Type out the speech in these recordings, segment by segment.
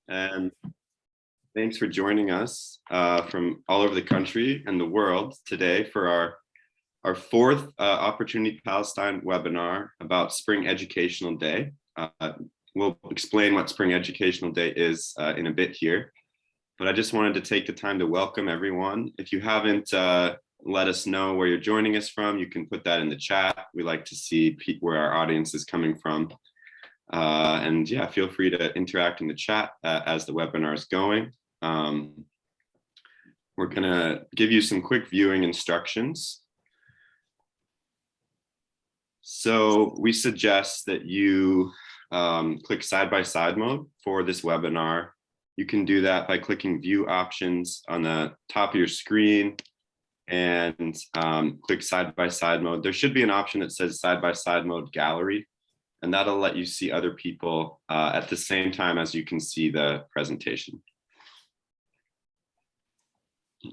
and thanks for joining us from all over the country and the world today for our fourth Opportunity Palestine webinar about Spring Educational Day. We'll explain what Spring Educational Day is in a bit here, but I just wanted to take the time to welcome everyone. If you haven't let us know where you're joining us from, you can put that in the chat. We like to see where our audience is coming from. And yeah, feel free to interact in the chat as the webinar is going. We're gonna give you some quick viewing instructions. So we suggest that you click side-by-side mode for this webinar. You can do that by clicking view options on the top of your screen and click side-by-side mode. There should be an option that says side-by-side mode gallery, and that'll let you see other people at the same time as you can see the presentation.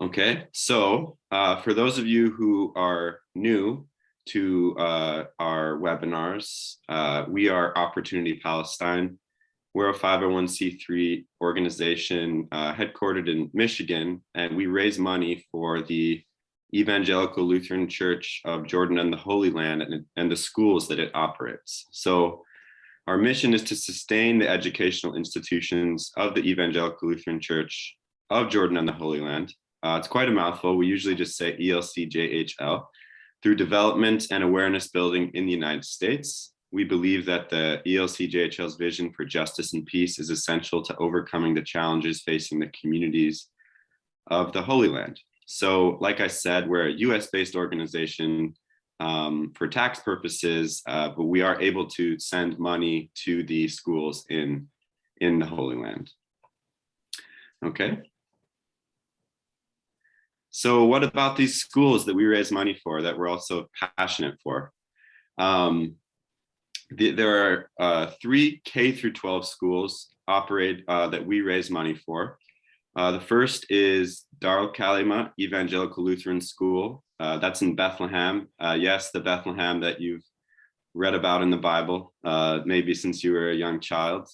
Okay, so for those of you who are new to our webinars, we are Opportunity Palestine. We're a 501c3 organization headquartered in Michigan, and we raise money for the Evangelical Lutheran Church of Jordan and the Holy Land and the schools that it operates. So our mission is to sustain the educational institutions of the Evangelical Lutheran Church of Jordan and the Holy Land. It's quite a mouthful. We usually just say ELCJHL, through development and awareness building in the United States. We believe that the ELCJHL's vision for justice and peace is essential to overcoming the challenges facing the communities of the Holy Land. So like I said, we're a US-based organization for tax purposes, but we are able to send money to the schools in the Holy Land. Okay. So what about these schools that we raise money for, that we're also passionate for? There are 3 K through 12 schools that we raise money for. The first is Darul Kalima Evangelical Lutheran School. That's in Bethlehem. Yes, the Bethlehem that you've read about in the Bible, maybe since you were a young child.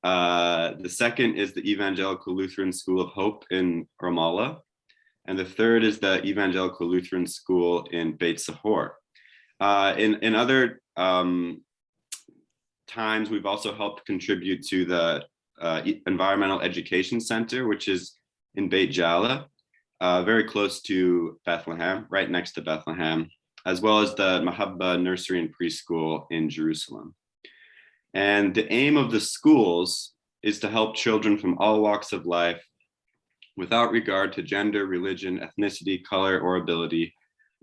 The second is the Evangelical Lutheran School of Hope in Ramallah. And the third is the Evangelical Lutheran School in Beit Sahor. In other times, we've also helped contribute to the Environmental Education Center, which is in Beit Jala, very close to Bethlehem, right next to Bethlehem, as well as the Mahabba Nursery and Preschool in Jerusalem. And the aim of the schools is to help children from all walks of life, without regard to gender, religion, ethnicity, color, or ability,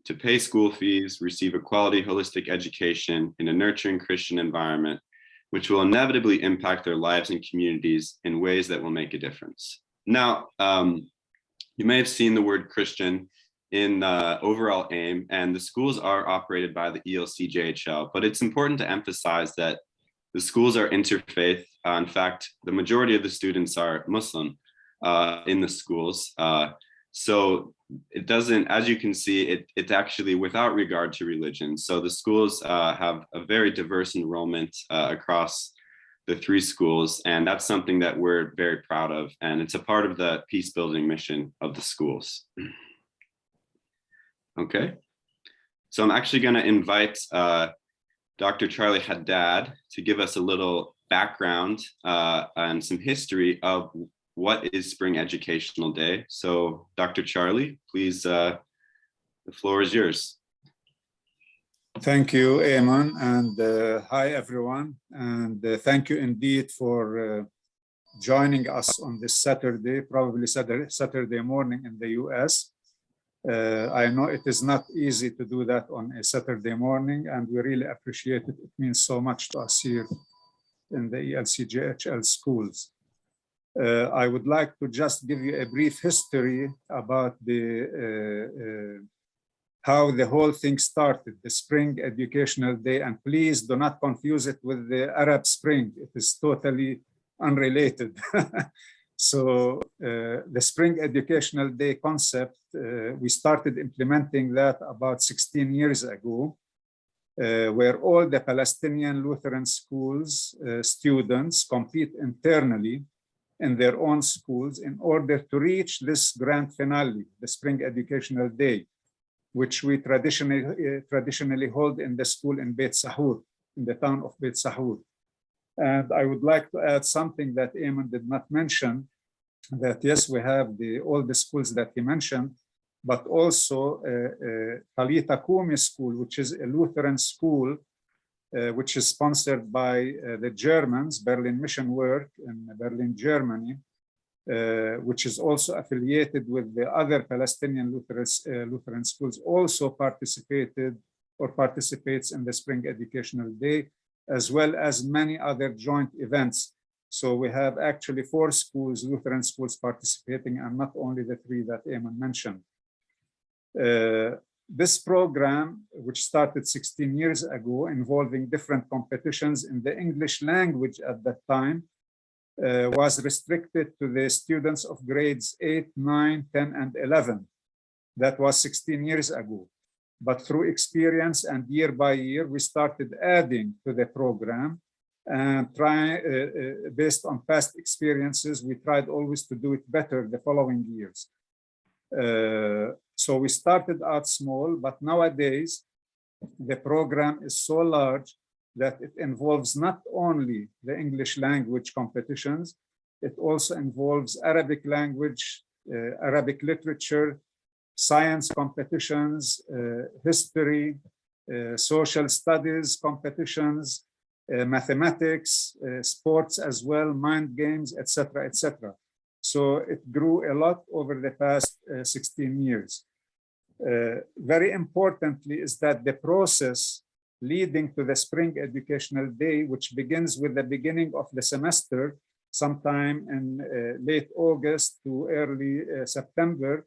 to pay school fees, receive a quality holistic education in a nurturing Christian environment, which will inevitably impact their lives and communities in ways that will make a difference. Now, you may have seen the word Christian in the overall aim, and the schools are operated by the ELCJHL, but it's important to emphasize that the schools are interfaith. In fact, the majority of the students are Muslim in the schools. So it doesn't, as you can see, it's actually without regard to religion. So the schools have a very diverse enrollment across the 3 schools, and that's something that we're very proud of, and it's a part of the peace building mission of the schools. Okay, so I'm actually going to invite Dr. Charlie Haddad to give us a little background and some history of what is Spring Educational Day. So Dr. Charlie, please, the floor is yours. Thank you, Eamon, and hi everyone. And thank you indeed for joining us on this Saturday, probably Saturday morning in the US. I know it is not easy to do that on a Saturday morning, and we really appreciate it. It means so much to us here in the ELCJHL schools. I would like to just give you a brief history about how the whole thing started, the Spring Educational Day, and please do not confuse it with the Arab Spring. It is totally unrelated. So the Spring Educational Day concept, we started implementing that about 16 years ago, where all the Palestinian Lutheran schools students compete internally in their own schools in order to reach this grand finale, the Spring Educational Day, which we traditionally hold in the school in Beit Sahur, in the town of Beit Sahur. And I would like to add something that Ayman did not mention, that yes, we have all the schools that he mentioned, but also Talita Kumi School, which is a Lutheran school, which is sponsored by the Germans, Berlin Mission Work in Berlin, Germany, which is also affiliated with the other Palestinian Lutheran schools, also participated or participates in the Spring Educational Day, as well as many other joint events. So we have actually 4 schools, Lutheran schools, participating, and not only the 3 that Ayman mentioned. This program, which started 16 years ago, involving different competitions in the English language at that time, was restricted to the students of grades 8, 9, 10, and 11. That was 16 years ago. But through experience and year by year, we started adding to the program, and based on past experiences, we tried always to do it better the following years. So we started out small, but nowadays the program is so large that it involves not only the English language competitions, it also involves Arabic language, Arabic literature, science competitions, history, social studies competitions, mathematics, sports as well, mind games, etc., etc. So it grew a lot over the past 16 years. Very importantly is that the process leading to the Spring Educational Day, which begins with the beginning of the semester, sometime in late August to early September,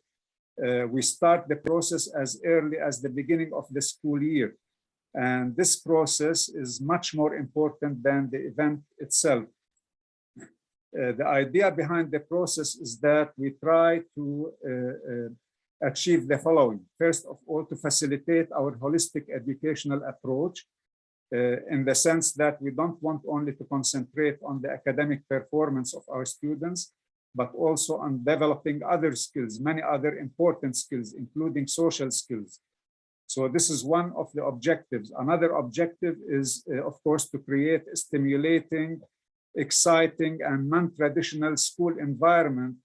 we start the process as early as the beginning of the school year. And this process is much more important than the event itself. The idea behind the process is that we try to achieve the following. First of all, to facilitate our holistic educational approach in the sense that we don't want only to concentrate on the academic performance of our students, but also on developing other skills, many other important skills, including social skills. So this is one of the objectives. Another objective is, of course, to create a stimulating, exciting, and non-traditional school environment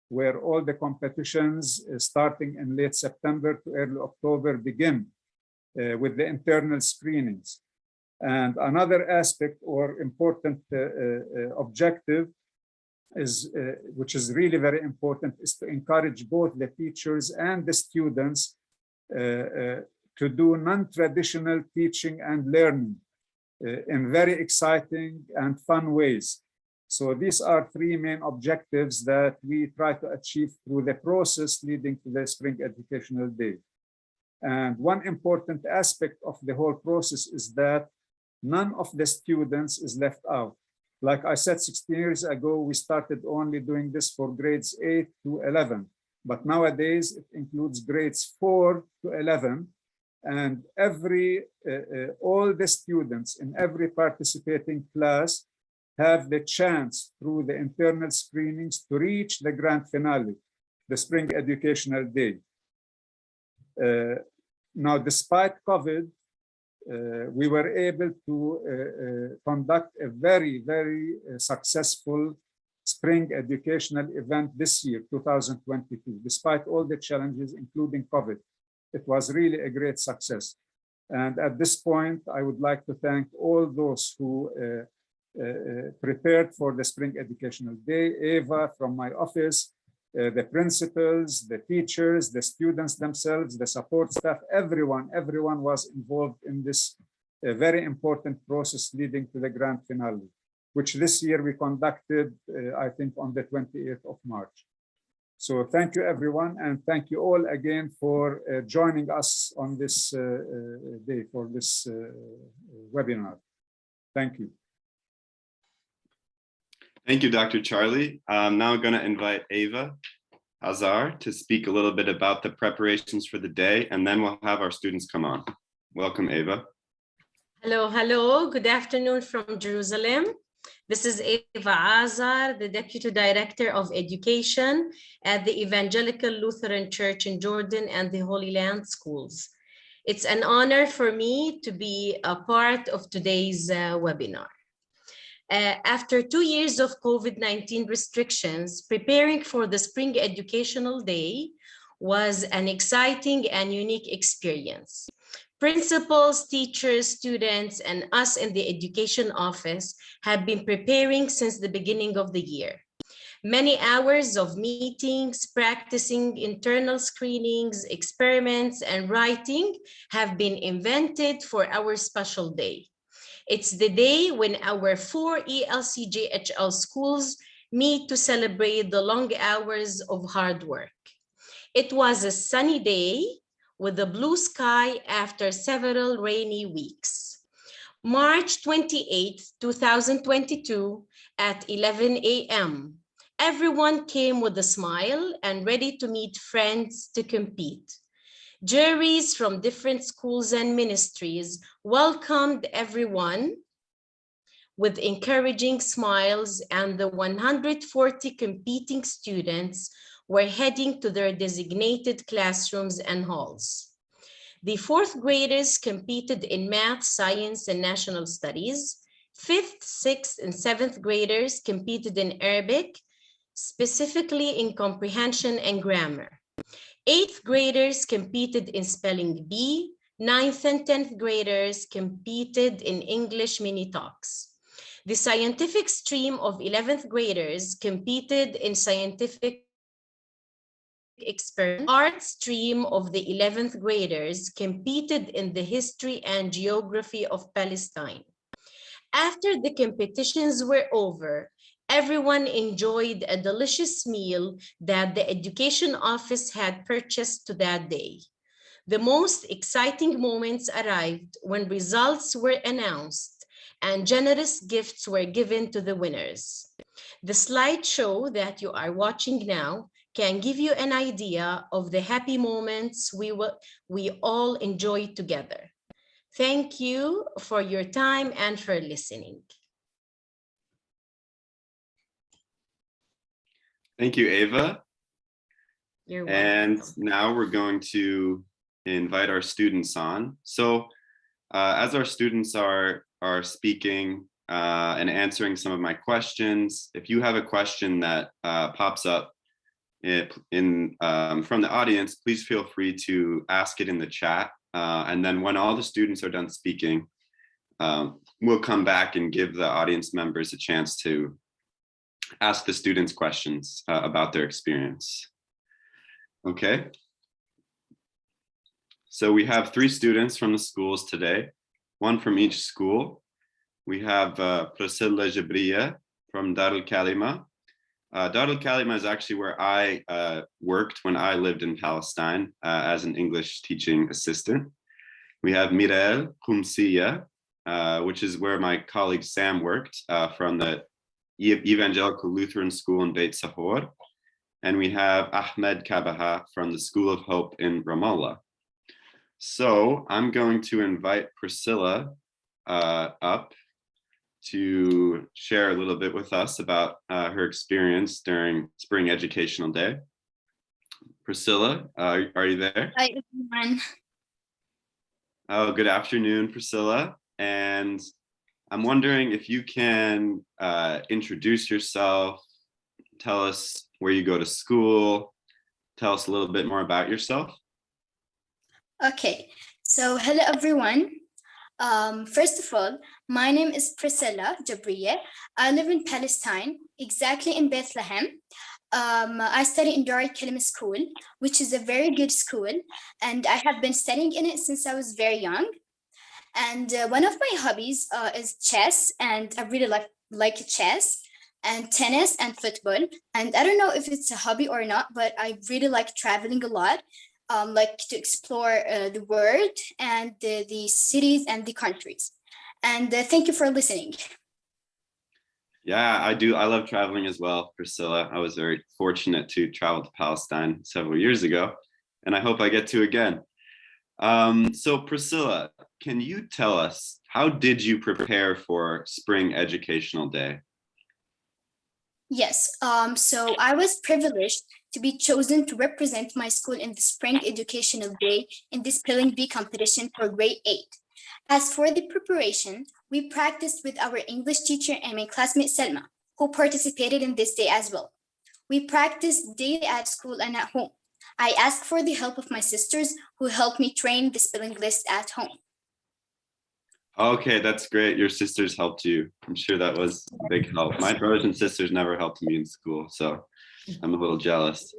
where all the competitions starting in late September to early October begin with the internal screenings. And another aspect or important objective is, which is really very important, is to encourage both the teachers and the students to do non-traditional teaching and learning in very exciting and fun ways. So these are 3 main objectives that we try to achieve through the process leading to the Spring Educational Day. And one important aspect of the whole process is that none of the students is left out. Like I said, 16 years ago, we started only doing this for grades 8 to 11. But nowadays, it includes grades 4 to 11. And all the students in every participating class have the chance through the internal screenings to reach the grand finale, the Spring Educational Day. Now, despite COVID, we were able to conduct a very, very successful Spring Educational event this year, 2022, despite all the challenges, including COVID. It was really a great success. And at this point, I would like to thank all those who prepared for the Spring Educational Day, Eva from my office, the principals, the teachers, the students themselves, the support staff, everyone was involved in this very important process leading to the grand finale, which this year we conducted, I think, on the 28th of March. So thank you, everyone, and thank you all again for joining us on this day, for this webinar. Thank you. Thank you, Dr. Charlie. I'm now going to invite Eva Hazar to speak a little bit about the preparations for the day, and then we'll have our students come on. Welcome, Eva. Hello, hello. Good afternoon from Jerusalem. This is Eva Azar, the Deputy Director of Education at the Evangelical Lutheran Church in Jordan and the Holy Land Schools. It's an honor for me to be a part of today's webinar. After 2 years of COVID-19 restrictions, preparing for the Spring Educational Day was an exciting and unique experience. Principals, teachers, students, and us in the education office have been preparing since the beginning of the year. Many hours of meetings, practicing internal screenings, experiments, and writing have been invented for our special day. It's the day when our 4 ELCJHL schools meet to celebrate the long hours of hard work. It was a sunny day with a blue sky after several rainy weeks. March 28, 2022 at 11 a.m. Everyone came with a smile and ready to meet friends to compete. Juries from different schools and ministries welcomed everyone with encouraging smiles, and the 140 competing students were heading to their designated classrooms and halls. The 4th graders competed in math, science, and national studies. 5th, 6th, and 7th graders competed in Arabic, specifically in comprehension and grammar. 8th graders competed in spelling bee. 9th and 10th graders competed in English mini talks. The scientific stream of 11th graders competed in scientific experiment. Art stream of the 11th graders competed in the history and geography of Palestine. After the competitions were over, everyone enjoyed a delicious meal that the education office had purchased to that day. The most exciting moments arrived when results were announced and generous gifts were given to the winners. The slideshow that you are watching now can give you an idea of the happy moments we all enjoyed together. Thank you for your time and for listening. Thank you, Eva. You're And welcome. now we're going to invite our students on. So as our students are speaking and answering some of my questions, if you have a question that pops up from the audience, please feel free to ask it in the chat. And then when all the students are done speaking, we'll come back and give the audience members a chance to ask the students questions about their experience. Okay. So we have 3 students from the schools today, 1 from each school. We have Priscilla Jabriya from Dar al-Kalima. Dar al-Kalima is actually where I worked when I lived in Palestine as an English teaching assistant. We have Mirel Khumsiya, which is where my colleague Sam worked from the Evangelical Lutheran School in Beit Sahor. And we have Ahmed Kabaha from the School of Hope in Ramallah. So I'm going to invite Priscilla up to share a little bit with us about her experience during Spring Educational Day. Priscilla, are you there? Hi, everyone. Oh, good afternoon, Priscilla. And I'm wondering if you can introduce yourself, tell us where you go to school, tell us a little bit more about yourself. Okay, so hello, everyone. First of all, my name is Priscilla Jabriya. I live in Palestine, exactly in Bethlehem. I study in Dar al-Kalima School, which is a very good school, and I have been studying in it since I was very young. And one of my hobbies is chess, and I really like chess, and tennis and football. And I don't know if it's a hobby or not, but I really like traveling a lot, like to explore the world and the cities and the countries. And thank you for listening. Yeah, I do. I love traveling as well, Priscilla. I was very fortunate to travel to Palestine several years ago, and I hope I get to again. So Priscilla, can you tell us, how did you prepare for Spring Educational Day? Yes, so I was privileged to be chosen to represent my school in the Spring Educational Day in the Spelling Bee competition for grade 8. As for the preparation, we practiced with our English teacher and my classmate Selma, who participated in this day as well. We practiced daily at school and at home. I asked for the help of my sisters who helped me train the spelling list at home. Okay, that's great. Your sisters helped you. I'm sure that was a big help. My brothers and sisters never helped me in school, so I'm a little jealous.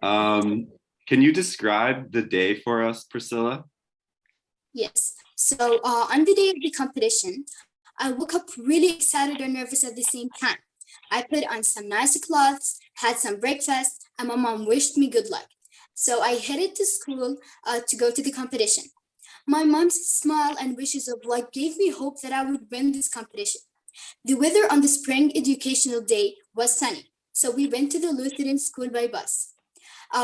Can you describe the day for us, Priscilla? Yes, so on the day of the competition, I woke up really excited and nervous at the same time. I put on some nice clothes, had some breakfast, and my mom wished me good luck. So I headed to school to go to the competition. My mom's smile and wishes of luck gave me hope that I would win this competition. The weather on the Spring Educational Day was sunny, so we went to the Lutheran school by bus.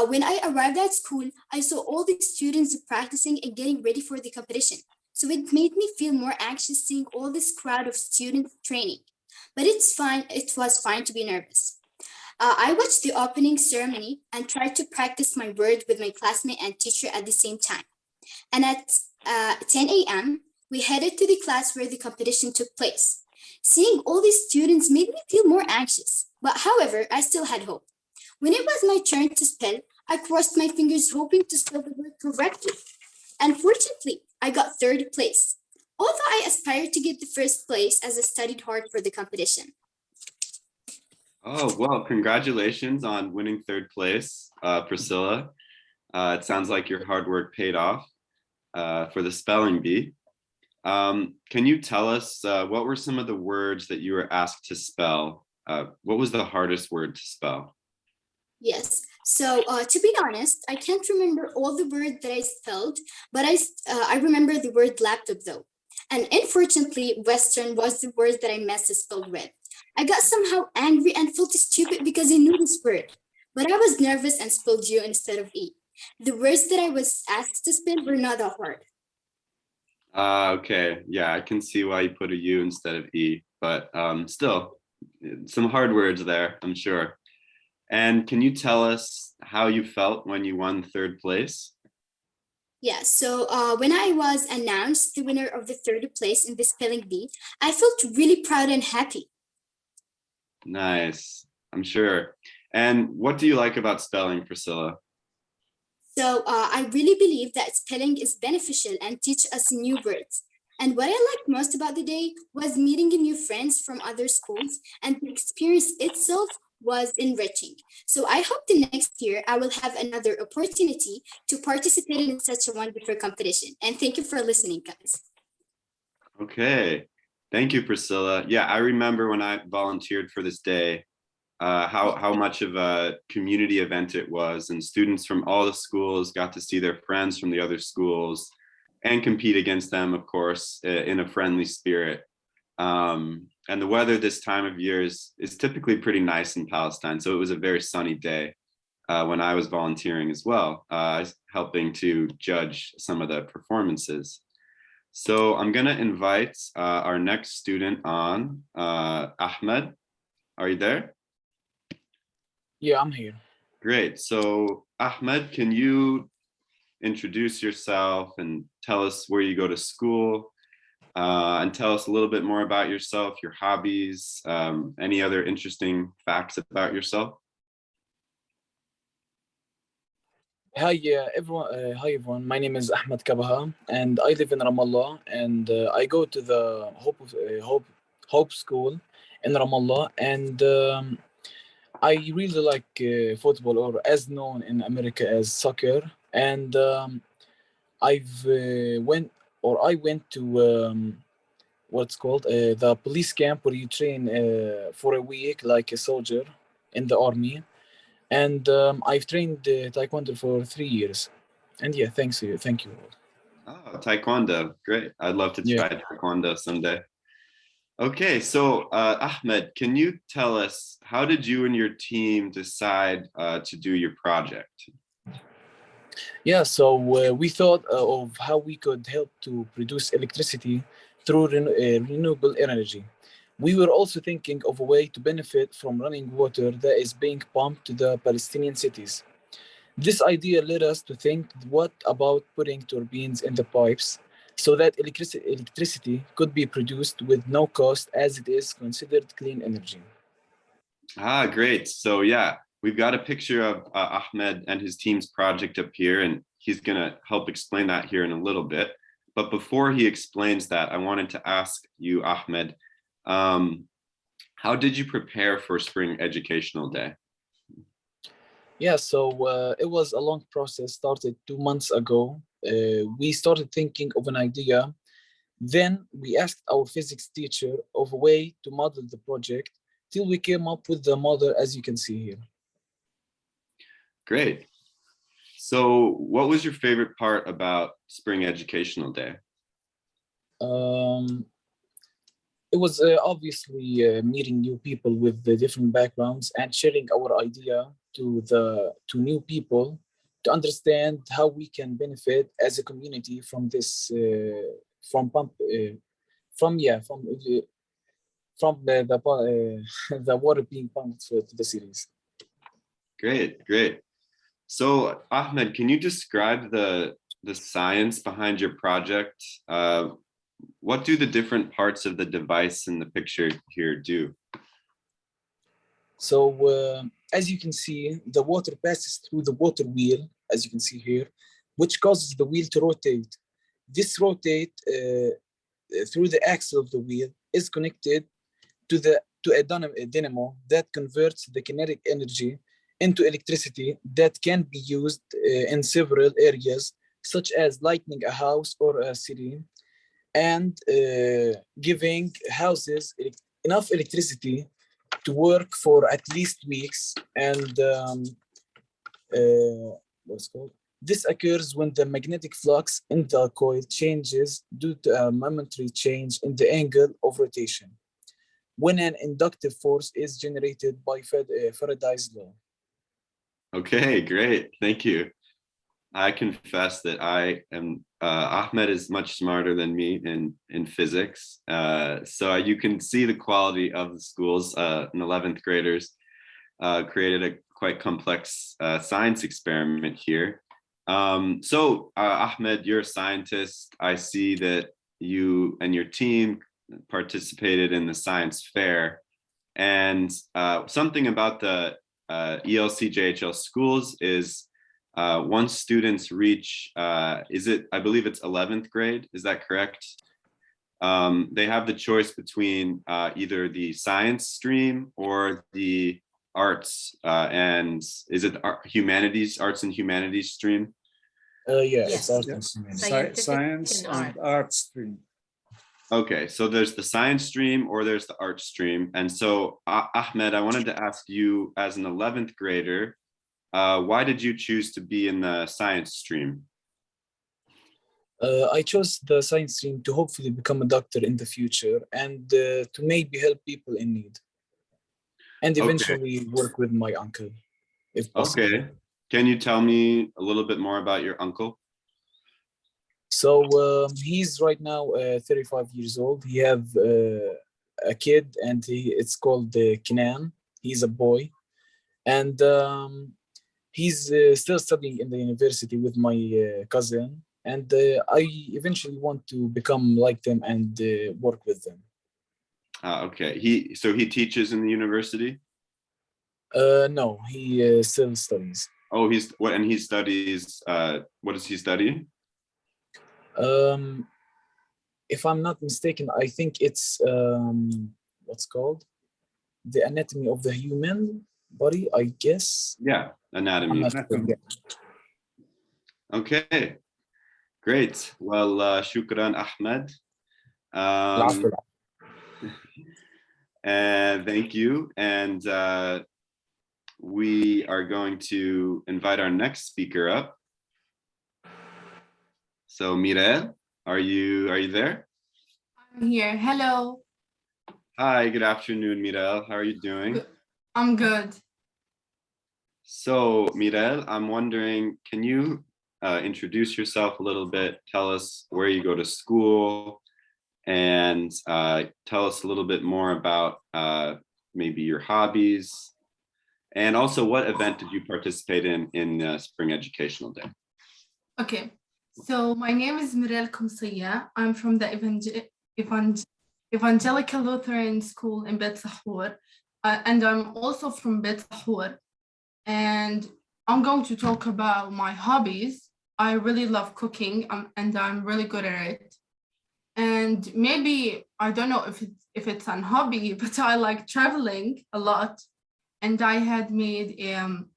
When I arrived at school, I saw all the students practicing and getting ready for the competition. So it made me feel more anxious seeing all this crowd of students training. But it's fine, it was fine to be nervous. I watched the opening ceremony and tried to practice my words with my classmate and teacher at the same time. And at 10 a.m., we headed to the class where the competition took place. Seeing all these students made me feel more anxious, but however, I still had hope. When it was my turn to spell, I crossed my fingers hoping to spell the word correctly. Unfortunately, I got third place. Although I aspired to get the first place as I studied hard for the competition. Oh, well, congratulations on winning third place, Priscilla. It sounds like your hard work paid off for the spelling bee. Can you tell us what were some of the words that you were asked to spell? What was the hardest word to spell? Yes. So to be honest, I can't remember all the words that I spelled, but I remember the word laptop though. And unfortunately, Western was the word that I messed spelled with. I got somehow angry and felt stupid because I knew this word, but I was nervous and spelled U instead of E. The words that I was asked to spell were not that hard. Okay, yeah, I can see why you put a U instead of E, but still, some hard words there, I'm sure. And can you tell us how you felt when you won third place? Yeah, so when I was announced the winner of the third place in the spelling bee, I felt really proud and happy. Nice, I'm sure. And what do you like about spelling, Priscilla? So I really believe that spelling is beneficial and teach us new words. And what I liked most about the day was meeting new friends from other schools, and the experience itself was enriching. So I hope the next year I will have another opportunity to participate in such a wonderful competition. And thank you for listening, guys. Okay, thank you, Priscilla. Yeah, I remember when I volunteered for this day, how much of a community event it was, and students from all the schools got to see their friends from the other schools and compete against them, of course, in a friendly spirit. And the weather this time of year is typically pretty nice in Palestine, so it was a very sunny day when I was volunteering as well, helping to judge some of the performances. So I'm gonna invite our next student on, Ahmed. Are you there? Yeah, I'm here. Great. So Ahmed, can you introduce yourself and tell us where you go to school, and tell us a little bit more about yourself, your hobbies, any other interesting facts about yourself? Hi, everyone. Hi, everyone. My name is Ahmed Kabaha, and I live in Ramallah. And I go to the Hope School in Ramallah. And I really like football, or as known in America as soccer. And I went to what's called the police camp where you train for a week like a soldier in the army. And I've trained taekwondo for 3 years. And yeah, thank you. Oh, Taekwondo. Great. I'd love to Yeah, try Taekwondo someday. Okay, so Ahmed, can you tell us, how did you and your team decide to do your project? Yeah, so we thought of how we could help to produce electricity through renewable energy. We were also thinking of a way to benefit from running water that is being pumped to the Palestinian cities. This idea led us to think, what about putting turbines in the pipes so that electricity could be produced with no cost, as it is considered clean energy. Ah, great. So yeah, we've got a picture of Ahmed and his team's project up here, and he's going to help explain that here in a little bit. But before he explains that, I wanted to ask you, Ahmed, how did you prepare for Spring Educational Day? Yeah, so it was a long process, started 2 months ago. We started thinking of an idea. Then we asked our physics teacher of a way to model the project till we came up with the model, as you can see here. Great. So what was your favorite part about Spring Educational Day? It was obviously meeting new people with the different backgrounds and sharing our idea to new people to understand how we can benefit as a community from this from pump from yeah from the water being pumped to the cities. Great, great. So Ahmed, can you describe the science behind your project? What do the different parts of the device in the picture here do? So as you can see, the water passes through the water wheel, as you can see here, which causes the wheel to rotate. This rotate through the axle of the wheel is connected to a dynamo that converts the kinetic energy into electricity that can be used in several areas, such as lighting a house or a city, and giving houses enough electricity to work for at least weeks. And what's called? This occurs when the magnetic flux in the coil changes due to a momentary change in the angle of rotation, when an inductive force is generated by Faraday's law. Okay, great. Thank you. I confess that I am, Ahmed is much smarter than me in physics. So you can see the quality of the schools. An 11th graders created a quite complex science experiment here. So Ahmed, you're a scientist. I see that you and your team participated in the science fair. And something about the ELCJHL schools is once students reach, I believe it's 11th grade, is that correct? They have the choice between either the science stream or the arts, and is it arts and humanities stream? Yeah, Yes. it's art Yeah. and science. Scientific Science and and art stream. Okay, so there's the science stream or there's the art stream. And so Ahmed, I wanted to ask you as an 11th grader, why did you choose to be in the science stream? I chose the science stream to hopefully become a doctor in the future and to maybe help people in need. And eventually work with my uncle, if possible. Okay. Can you tell me a little bit more about your uncle? So he's right now 35 years old. He have a kid, and it's called Kenan. He's a boy, and he's still studying in the university with my cousin. And I eventually want to become like them and work with them. Okay. So he teaches in the university? No, he still studies. Oh, he studies. What does he study? If I'm not mistaken, I think it's what's called the anatomy of the human body, I guess. Yeah, anatomy. Okay, great. Well, shukran, Ahmed. And thank you. And we are going to invite our next speaker up. So Mirel, are you there? I'm here. Hello. Hi, good afternoon, Mirel. How are you doing? I'm good. So Mirel, I'm wondering, can you introduce yourself a little bit, tell us where you go to school, and tell us a little bit more about maybe your hobbies, and also what event did you participate in Spring Educational Day? Okay, so my name is Mirel Kumsiya. I'm from the Evangelical Lutheran School in Bet Sahur, and I'm also from Bet Sahur. And I'm going to talk about my hobbies. I really love cooking, and I'm really good at it. And maybe, I don't know if it's an hobby, but I like traveling a lot. And I had made an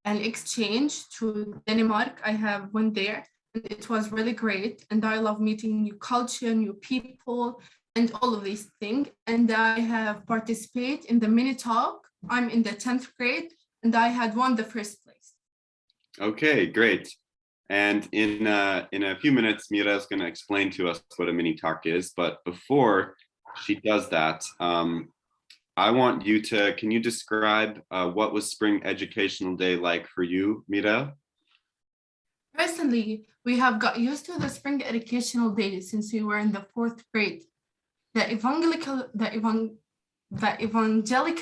exchange to Denmark. I have went there, and it was really great. And I love meeting new culture, new people, and all of these things. And I have participated in the mini talk. I'm in the 10th grade, and I had won the first place. Okay, great. And in a few minutes, Mira is going to explain to us what a mini talk is. But before she does that, I want you to, can you describe what was Spring Educational Day like for you, Mira? Personally, we have got used to the Spring Educational Day since we were in the 4th grade. The Evangelical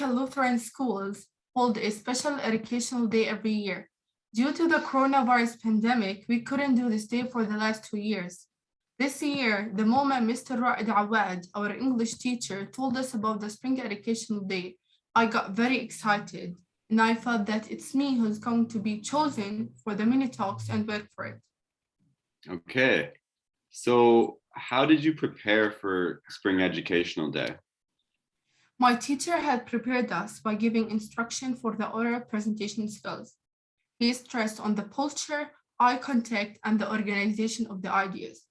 Lutheran schools hold a special educational day every year. Due to the coronavirus pandemic, we couldn't do this day for the last 2 years. This year, the moment Mr. Ra'id Awad, our English teacher, told us about the Spring Educational Day, I got very excited, and I felt that it's me who's going to be chosen for the mini talks and work for it. Okay, so how did you prepare for Spring Educational Day? My teacher had prepared us by giving instruction for the oral presentation skills. He stressed on the posture, eye contact, and the organization of the ideas.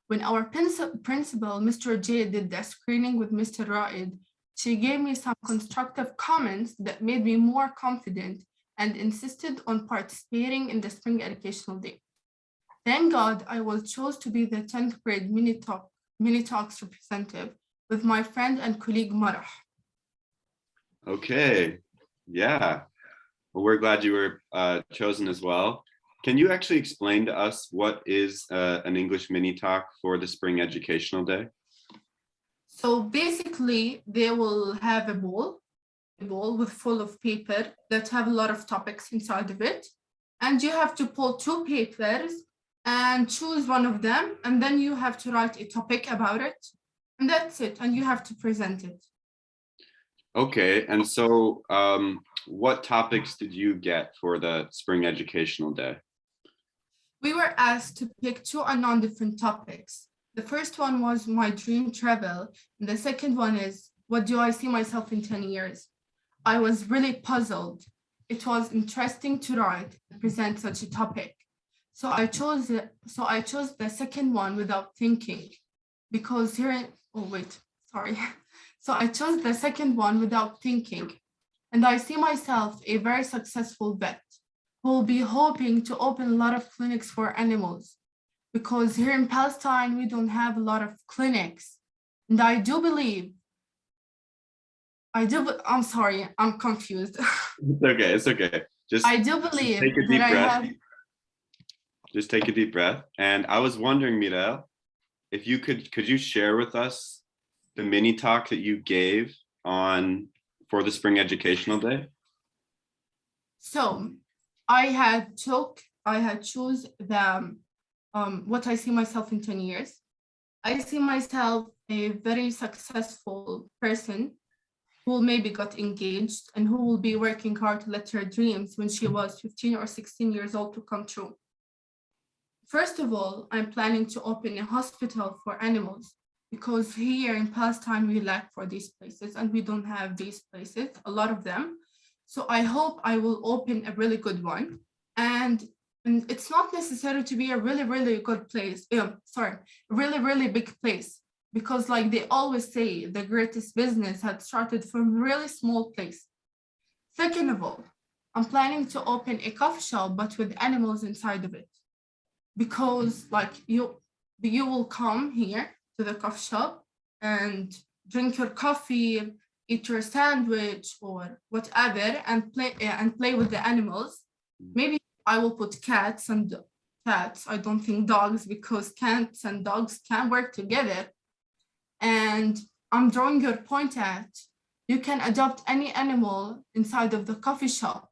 When our principal, Mr. J, did the screening with Mr. Ra'id, she gave me some constructive comments that made me more confident and insisted on participating in the Spring Educational Day. Thank God I was chosen to be the 10th grade mini talks representative with my friend and colleague Marah. Okay, yeah. Well, we're glad you were chosen as well. Can you actually explain to us what is an English mini talk for the Spring Educational Day? So basically, they will have a bowl with full of paper that have a lot of topics inside of it. And you have to pull 2 papers and choose one of them. And then you have to write a topic about it. And that's it. And you have to present it. Okay, and so what topics did you get for the Spring Educational Day? We were asked to pick 2 unknown different topics. The first one was my dream travel. And the second one is, what do I see myself in 10 years? I was really puzzled. It was interesting to write and present such a topic. So I chose the second one without thinking, because So I chose the second one without thinking. And I see myself a very successful vet who will be hoping to open a lot of clinics for animals, because here in Palestine, we don't have a lot of clinics. And I'm sorry, I'm confused. It's okay. I do believe take a deep that breath. Just take a deep breath. And I was wondering, Mira, if you could you share with us the mini talk that you gave for the Spring Educational Day? So I had choose the what I see myself in 10 years. I see myself a very successful person who maybe got engaged and who will be working hard to let her dreams when she was 15 or 16 years old to come true. First of all, I'm planning to open a hospital for animals, because here in Palestine, we lack for these places and we don't have these places, a lot of them. So I hope I will open a really good one. And it's not necessary to be a really, really good place. Really, really big place. Because like they always say, the greatest business had started from a really small place. Second of all, I'm planning to open a coffee shop, but with animals inside of it. Because like you will come here to the coffee shop and drink your coffee, eat your sandwich or whatever, and play with the animals. Maybe I will put cats and cats. I don't think dogs, because cats and dogs can work together. And I'm drawing your point at, you can adopt any animal inside of the coffee shop,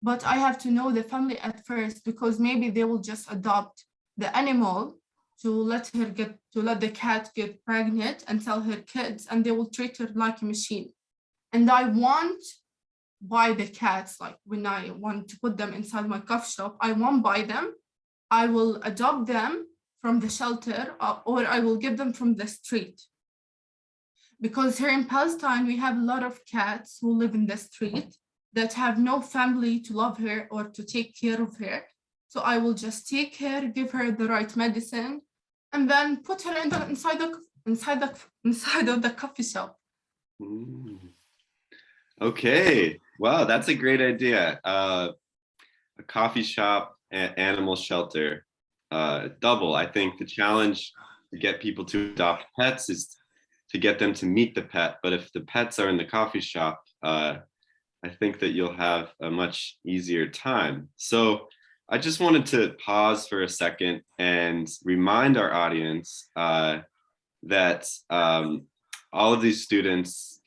but I have to know the family at first, because maybe they will just adopt the animal to let the cat get pregnant and sell her kids, and they will treat her like a machine. And I won't buy the cats, like when I want to put them inside my coffee shop, I won't buy them. I will adopt them from the shelter, or I will get them from the street. Because here in Palestine, we have a lot of cats who live in the street that have no family to love her or to take care of her. So I will just take her, give her the right medicine, and then put her inside of the coffee shop. Okay, wow, that's a great idea. A coffee shop and animal shelter, double. I think the challenge to get people to adopt pets is to get them to meet the pet. But if the pets are in the coffee shop, I think that you'll have a much easier time. So I just wanted to pause for a second and remind our audience that all of these students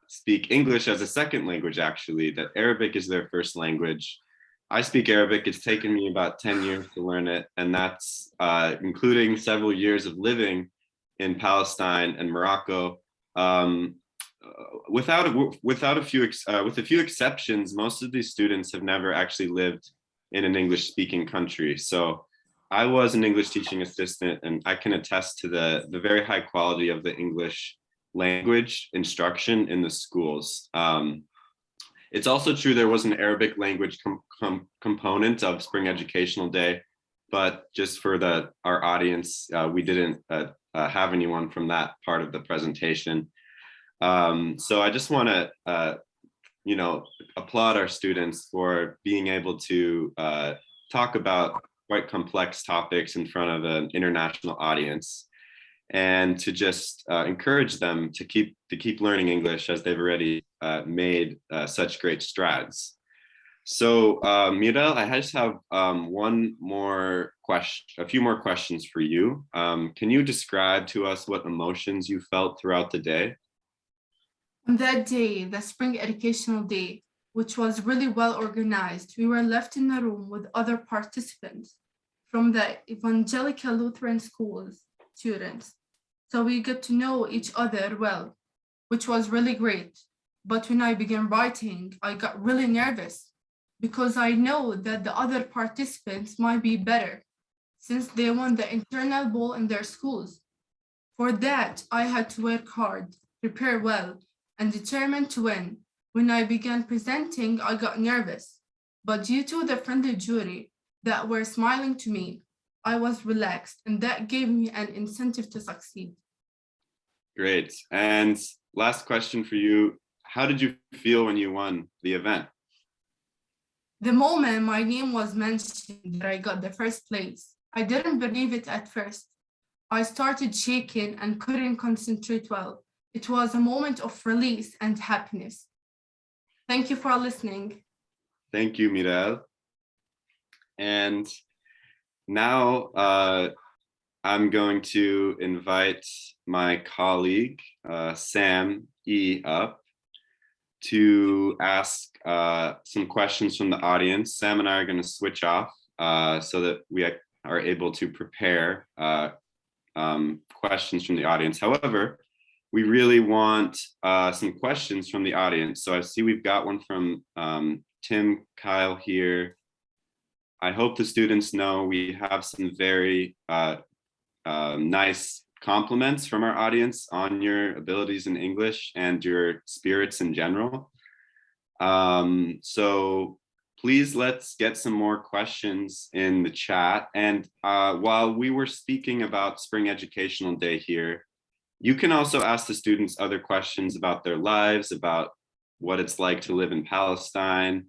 speak English as a second language, actually, that Arabic is their first language. I speak Arabic. It's taken me about 10 years to learn it, and that's including several years of living in Palestine and Morocco. With a few exceptions, most of these students have never actually lived in an English-speaking country. So I was an English teaching assistant, and I can attest to the very high quality of the English language instruction in the schools. It's also true there was an Arabic language component of Spring Educational Day, but just for our audience, we didn't have anyone from that part of the presentation. So I just want to applaud our students for being able to talk about quite complex topics in front of an international audience, and to just encourage them to keep learning English, as they've already made such great strides. So Mirel, I just have a few more questions for you. Can you describe to us what emotions you felt throughout the day? On that day, the Spring Educational Day, which was really well organized, we were left in a room with other participants from the Evangelical Lutheran schools students. So we get to know each other well, which was really great. But when I began writing, I got really nervous because I know that the other participants might be better since they won the internal ball in their schools. For that, I had to work hard, prepare well, and determined to win. When I began presenting, I got nervous, but due to the friendly jury that were smiling to me, I was relaxed, and that gave me an incentive to succeed. Great. And last question for you. How did you feel when you won the event? The moment my name was mentioned that I got the first place, I didn't believe it at first. I started shaking and couldn't concentrate well. It was a moment of release and happiness. Thank you for listening. Thank you, Mirel. And now I'm going to invite my colleague, Sam E, up to ask some questions from the audience. Sam and I are going to switch off so that we are able to prepare questions from the audience. However, we really want some questions from the audience. So I see we've got one from Tim Kyle here. I hope the students know we have some very nice compliments from our audience on your abilities in English and your spirits in general. So please, let's get some more questions in the chat. And while we were speaking about Spring Educational Day here, you can also ask the students other questions about their lives, about what it's like to live in Palestine,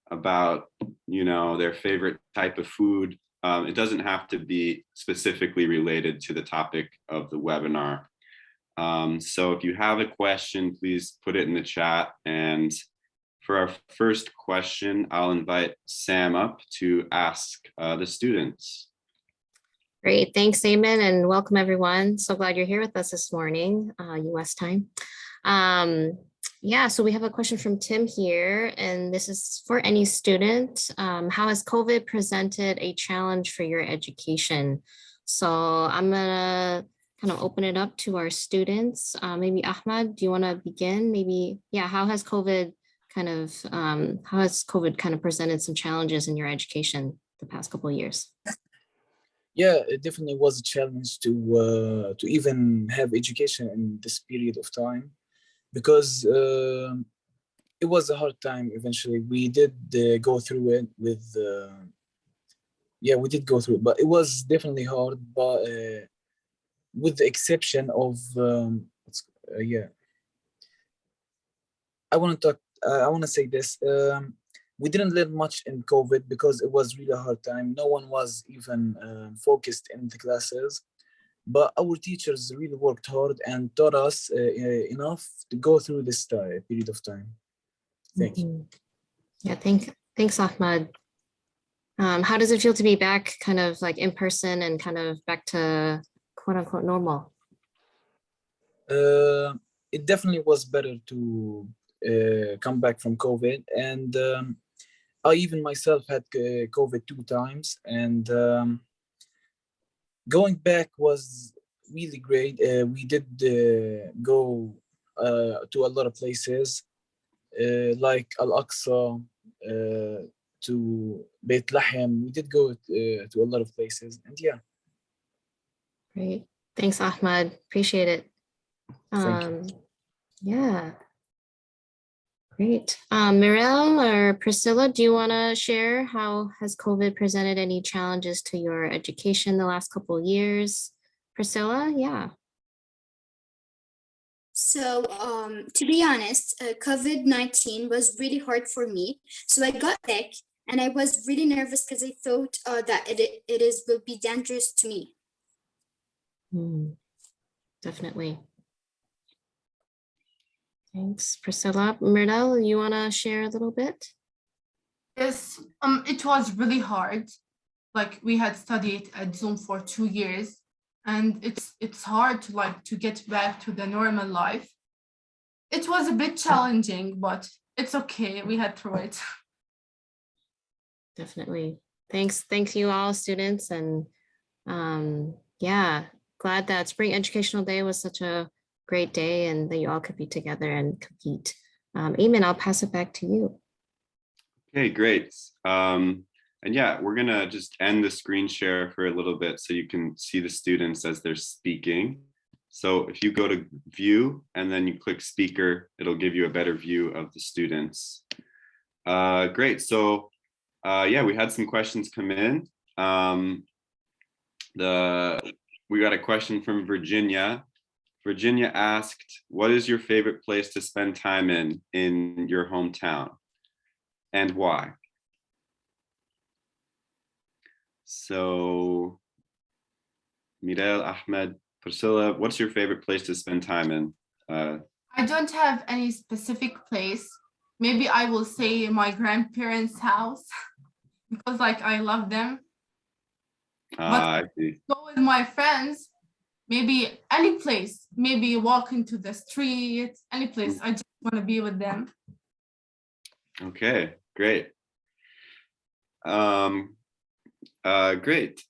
about, their favorite type of food. It doesn't have to be specifically related to the topic of the webinar. So if you have a question, please put it in the chat. And for our first question, I'll invite Sam up to ask the students. Great, thanks, Eamon, and welcome everyone. So glad you're here with us this morning, US time. Yeah, so we have a question from Tim here, and this is for any student. How has COVID presented a challenge for your education? So I'm gonna kind of open it up to our students. Maybe Ahmad, do you want to begin? Maybe, yeah, how has COVID kind of presented some challenges in your education the past couple of years? Yeah, it definitely was a challenge to even have education in this period of time, because it was a hard time. Eventually, we did go through it with, we did go through it, but it was definitely hard. But with the exception of, I want to say this. We didn't learn much in COVID because it was really a hard time. No one was even focused in the classes, but our teachers really worked hard and taught us enough to go through this period of time. Thank you. Yeah, thanks, Ahmad. How does it feel to be back kind of like in person and kind of back to quote unquote normal? It definitely was better to come back from COVID, and I even myself had COVID 2 times, and going back was really great. We did go to a lot of places, like Al-Aqsa, to Beit Lahem. We did go to a lot of places, and yeah. Great, thanks, Ahmad. Appreciate it. Thank you. Yeah. Great. Mirel or Priscilla, do you want to share how has COVID presented any challenges to your education the last couple of years? Priscilla, yeah. So to be honest, COVID-19 was really hard for me. So I got sick and I was really nervous because I thought that it will be dangerous to me. Definitely. Thanks, Priscilla. Myrtle, you want to share a little bit? Yes, it was really hard. Like, we had studied at Zoom for 2 years, and it's hard to get back to the normal life. It was a bit challenging, but it's okay. We had through it. Definitely. Thanks you all, students, and yeah, glad that Spring Educational Day was such a great day and that you all could be together and compete. Eamon, I'll pass it back to you. Okay, great. And yeah, we're gonna just end the screen share for a little bit so you can see the students as they're speaking. So if you go to view and then you click speaker, it'll give you a better view of the students. Great, so yeah, we had some questions come in. We got a question from Virginia. Virginia asked, what is your favorite place to spend time in your hometown and why? So Mirel, Ahmed, Priscilla, what's your favorite place to spend time in? I don't have any specific place. Maybe I will say my grandparents' house because I love them. I see. Go with my friends, maybe any place, maybe walk into the street, any place. I just want to be with them. Okay, great. Great.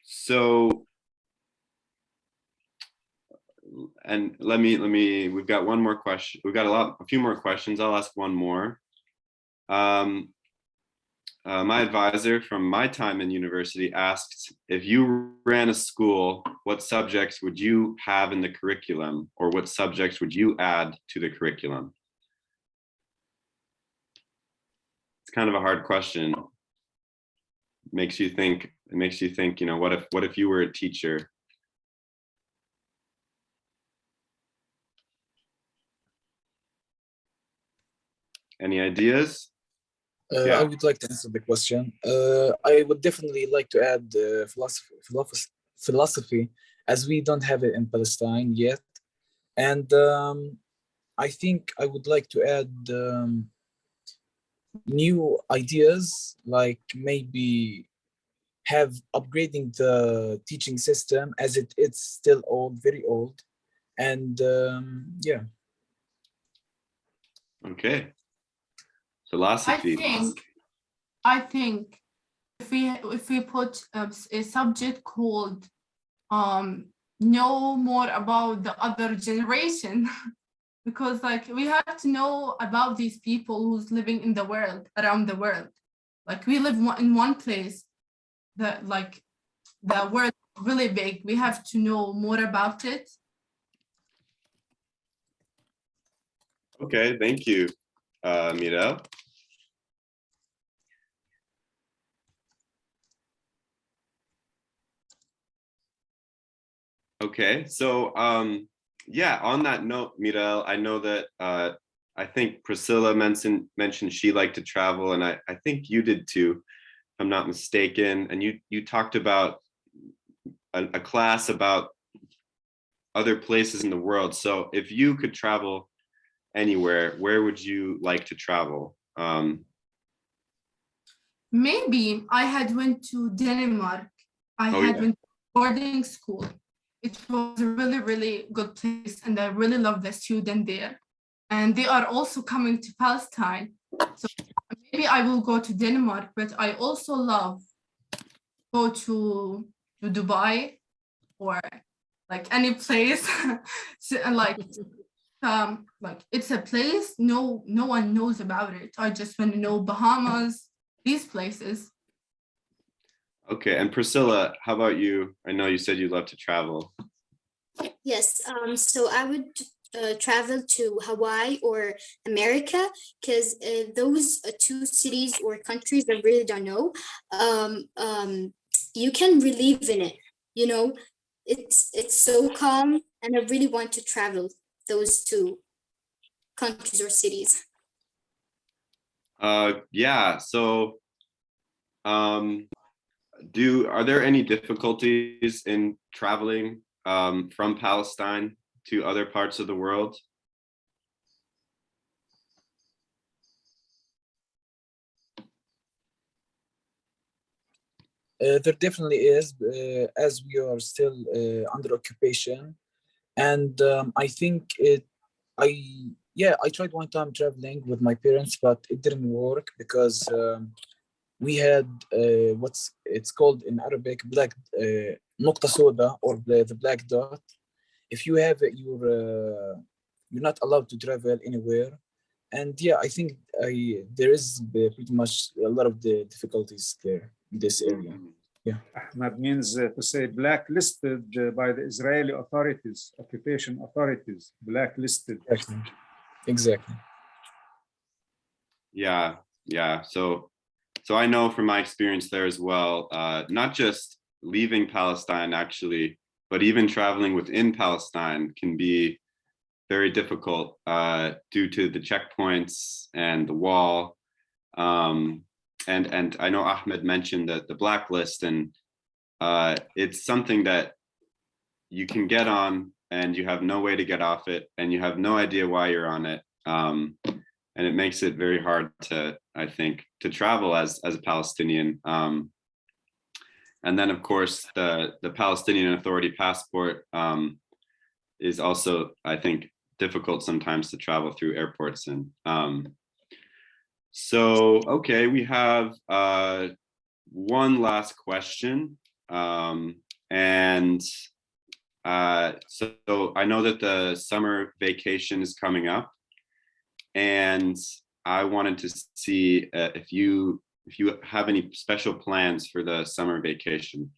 So, and let me, we've got one more question. We've got a few more questions. I'll ask one more. My advisor from my time in university asked, if you ran a school, what subjects would you have in the curriculum, or what subjects would you add to the curriculum? It's kind of a hard question. It makes you think, you know, what if you were a teacher? Any ideas? Yeah. I would like to answer the question. I would definitely like to add philosophy, as we don't have it in Palestine yet. And I think I would like to add new ideas, like maybe have upgrading the teaching system as it's still old, very old. And yeah. Okay. Philosophy. I think if we put a subject called know more about the other generation, because like we have to know about these people who's living in the world, around the world. Like we live in one place that like the world is really big. We have to know more about it. Okay, thank you, Mirel. Okay, so yeah, on that note, Mirel, I know that I think Priscilla mentioned she liked to travel, and I think you did too, if I'm not mistaken. And you talked about a class about other places in the world. So if you could travel anywhere, where would you like to travel? Maybe I had went to Denmark. I had went to boarding school. It was a really, really good place, and I really love the student there. And they are also coming to Palestine. So maybe I will go to Denmark, but I also love go to Dubai or like any place. So, and like it's a place no one knows about it. I just want to know Bahamas, these places. Okay, and Priscilla, how about you? I know you said you love to travel. Yes, so I would travel to Hawaii or America, because those two cities or countries I really don't know. You can relive in it, you know. It's so calm, and I really want to travel those two countries or cities. Yeah, so are there any difficulties in traveling from Palestine to other parts of the world? There definitely is, as we are still under occupation. And I think I tried one time traveling with my parents, but it didn't work because we had what's it's called in Arabic black نقطة سوداء, or the black dot. If you have it, you're not allowed to travel anywhere. And yeah, I think there is pretty much a lot of the difficulties there in this area. Yeah. Ahmad means to say blacklisted by the Israeli authorities, occupation authorities, blacklisted. Exactly. Yeah. So I know from my experience there as well, not just leaving Palestine actually, but even traveling within Palestine can be very difficult due to the checkpoints and the wall. And I know Ahmed mentioned that the blacklist, and it's something that you can get on and you have no way to get off it, and you have no idea why you're on it. And it makes it very hard to, I think, to travel as a Palestinian. And then of course the Palestinian Authority passport is also, I think, difficult sometimes to travel through airports. And so, okay, we have one last question. And so I know that the summer vacation is coming up, and I wanted to see if you have any special plans for the summer vacation.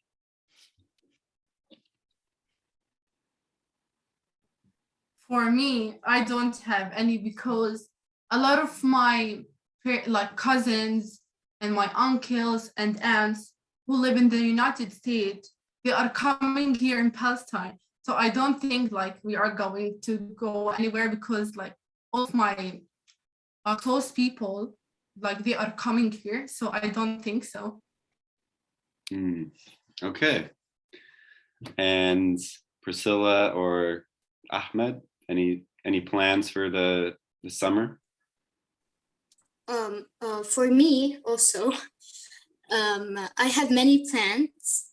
For me, I don't have any, because a lot of my cousins and my uncles and aunts who live in the United States, they are coming here in Palestine. So I don't think like we are going to go anywhere, because like all of my close people, like they are coming here. So I don't think so. Okay. And Priscilla or Ahmed, any plans for the summer? for me also, I have many plans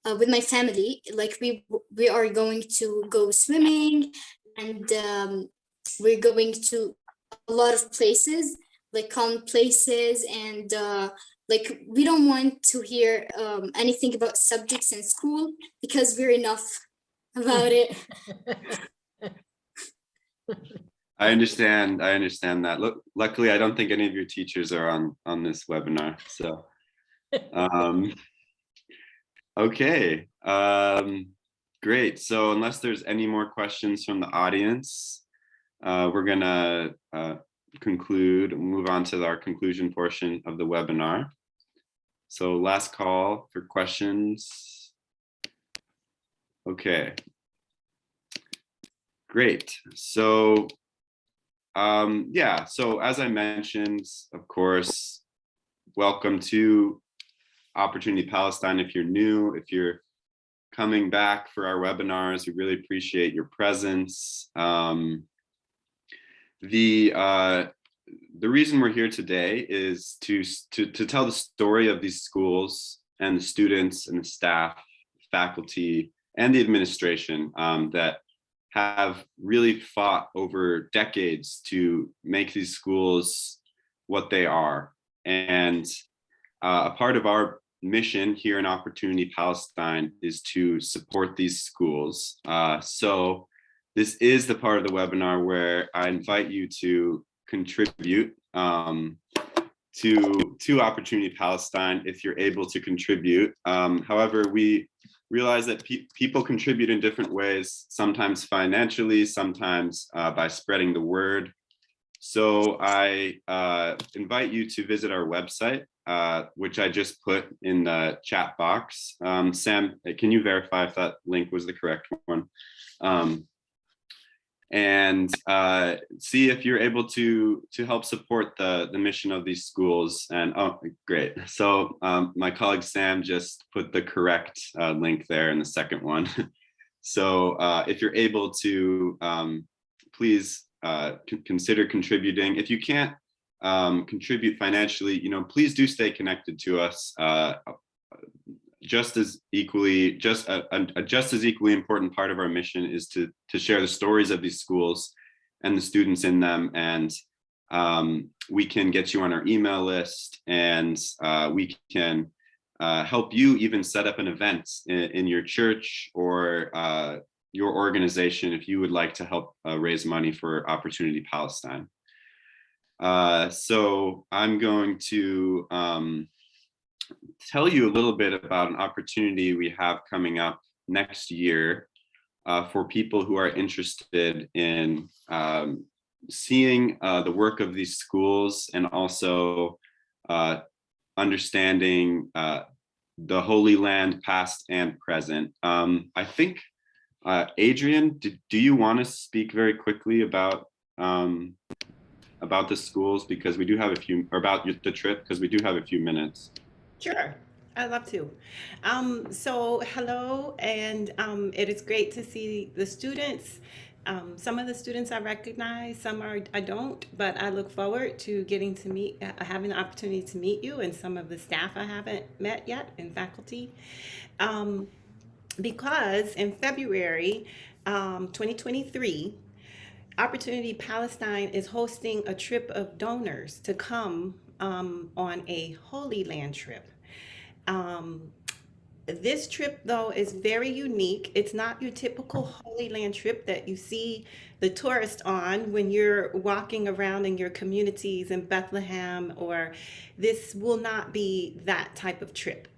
with my family. Like we are going to go swimming, and we're going to a lot of places, like calm places, and like we don't want to hear anything about subjects in school because we're enough about it. I understand that. Look, luckily, I don't think any of your teachers are on this webinar. So, okay, great. So unless there's any more questions from the audience, we're gonna move on to our conclusion portion of the webinar. So last call for questions. Okay. Great. So yeah, so as I mentioned, of course, welcome to Opportunity Palestine. If you're new, if you're coming back for our webinars, we really appreciate your presence. The reason we're here today is to tell the story of these schools and the students and the staff, faculty, and the administration that have really fought over decades to make these schools what they are. And a part of our mission here in Opportunity Palestine is to support these schools. So this is the part of the webinar where I invite you to contribute to Opportunity Palestine if you're able to contribute. However, we realize that people contribute in different ways, sometimes financially, sometimes by spreading the word. So I invite you to visit our website, which I just put in the chat box. Sam, can you verify if that link was the correct one? And see if you're able to help support the mission of these schools. And oh, great. So my colleague Sam just put the correct link there in the second one. So if you're able to, please consider contributing. If you can't contribute financially, please do stay connected to us. Just as equally important part of our mission is to share the stories of these schools and the students in them, and we can get you on our email list, and we can help you even set up an event in your church or your organization if you would like to help raise money for Opportunity Palestine. So I'm going to tell you a little bit about an opportunity we have coming up next year for people who are interested in seeing the work of these schools and also understanding the Holy Land past and present. I think, Adrian, do you want to speak very quickly about the schools, because we do have a few, or about the trip, because we do have a few minutes. Sure, I'd love to. So hello, and it is great to see the students. Some of the students I recognize, some I don't, but I look forward to getting to meet, having the opportunity to meet you and some of the staff I haven't met yet and faculty. Because in February 2023, Opportunity Palestine is hosting a trip of donors to come on a Holy Land trip. This trip, though, is very unique. It's not your typical Holy Land trip that you see the tourist on when you're walking around in your communities in Bethlehem, or this will not be that type of trip.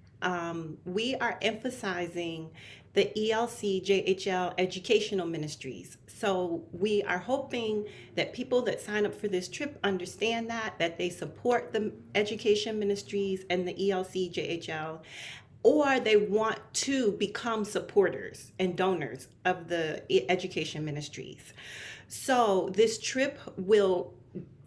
We are emphasizing the ELCJHL educational ministries. So we are hoping that people that sign up for this trip understand that they support the education ministries and the ELCJHL, or they want to become supporters and donors of the education ministries. So this trip will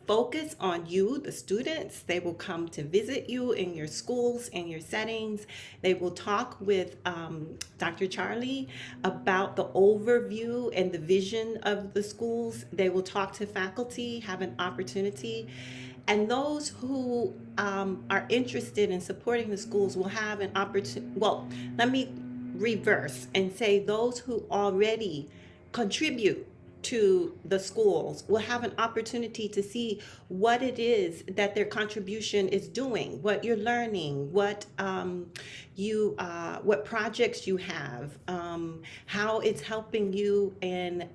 focus on you, the students. They will come to visit you in your schools and your settings. They will talk with Dr. Charlie about the overview and the vision of the schools. They will talk to faculty, have an opportunity. And those who are interested in supporting the schools will have an opportunity. Well, let me reverse and say those who already contribute to the schools will have an opportunity to see what it is that their contribution is doing, what you're learning, what projects you have, how it's helping you in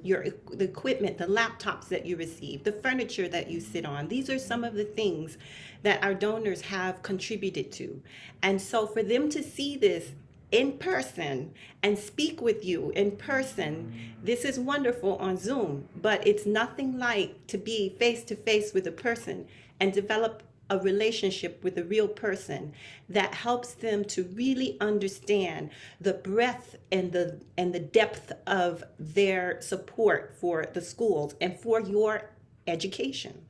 the equipment, the laptops that you receive, the furniture that you sit on. These are some of the things that our donors have contributed to. And so for them to see this in person and speak with you in person, this is wonderful on Zoom, but it's nothing like to be face to face with a person and develop a relationship with a real person that helps them to really understand the breadth and the depth of their support for the schools and for your education.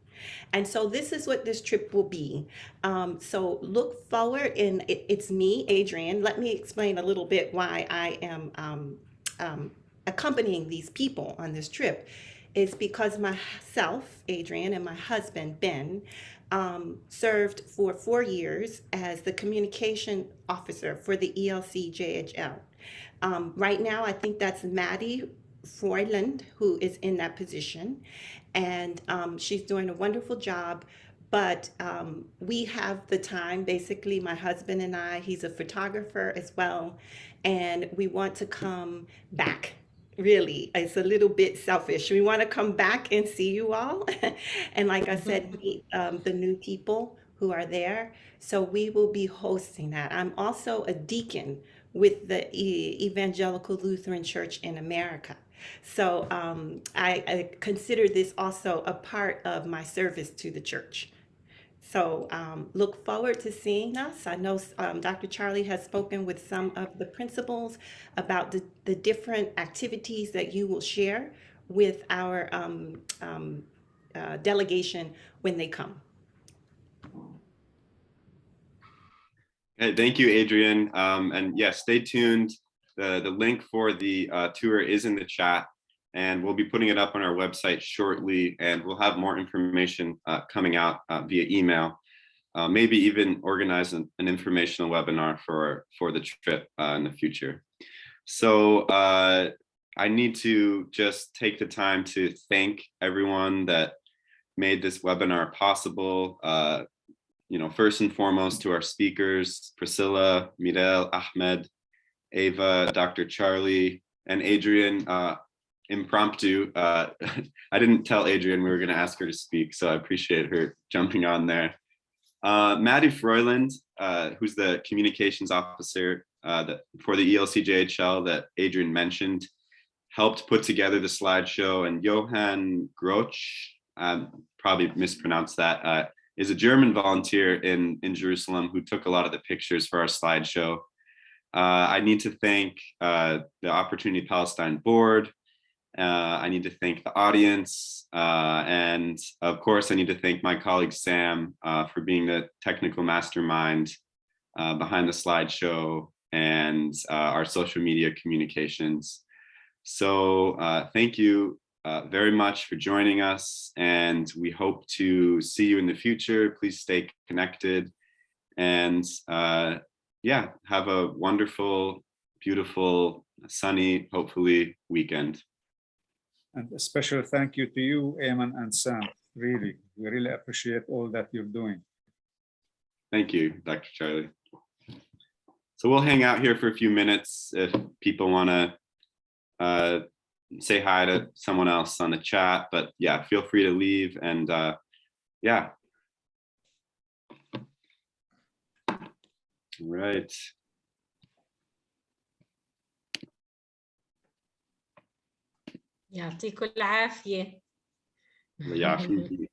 And so this is what this trip will be. So look forward, and it's me, Adrienne. Let me explain a little bit why I am accompanying these people on this trip. Is because myself, Adrienne, and my husband, Ben, served for 4 years as the communication officer for the ELCJHL. Right now, I think that's Maddie Froyland, who is in that position, and she's doing a wonderful job. But we have the time, basically, my husband and I, he's a photographer as well, and we want to come back. Really, it's a little bit selfish. We want to come back and see you all. And like I said, meet the new people who are there. So we will be hosting that. I'm also a deacon with the Evangelical Lutheran Church in America. So I consider this also a part of my service to the church. So look forward to seeing us. I know Dr. Charlie has spoken with some of the principals about the different activities that you will share with our delegation when they come. Hey, thank you, Adrienne. And yes, stay tuned. The link for the tour is in the chat, and we'll be putting it up on our website shortly, and we'll have more information coming out via email. Maybe even organize an informational webinar for the trip in the future. So I need to just take the time to thank everyone that made this webinar possible. First and foremost to our speakers, Priscilla, Mirel, Ahmed, Ava, Dr. Charlie, and Adrienne. Impromptu. I didn't tell Adrienne we were going to ask her to speak, so I appreciate her jumping on there. Maddie Froyland, who's the communications officer for the ELCJHL that Adrienne mentioned, helped put together the slideshow, and Johann Groch, probably mispronounced that, is a German volunteer in Jerusalem who took a lot of the pictures for our slideshow. I need to thank the Opportunity Palestine Board. I need to thank the audience. And of course, I need to thank my colleague, Sam, for being the technical mastermind behind the slideshow and our social media communications. So thank you very much for joining us, and we hope to see you in the future. Please stay connected, and yeah, have a wonderful, beautiful, sunny, hopefully, weekend. And a special thank you to you, Eamon and Sam. Really, we really appreciate all that you're doing. Thank you, Dr. Charlie. So we'll hang out here for a few minutes if people want to say hi to someone else on the chat, but yeah, feel free to leave, and yeah. All right. يعطيكم العافية. الله يعافيك.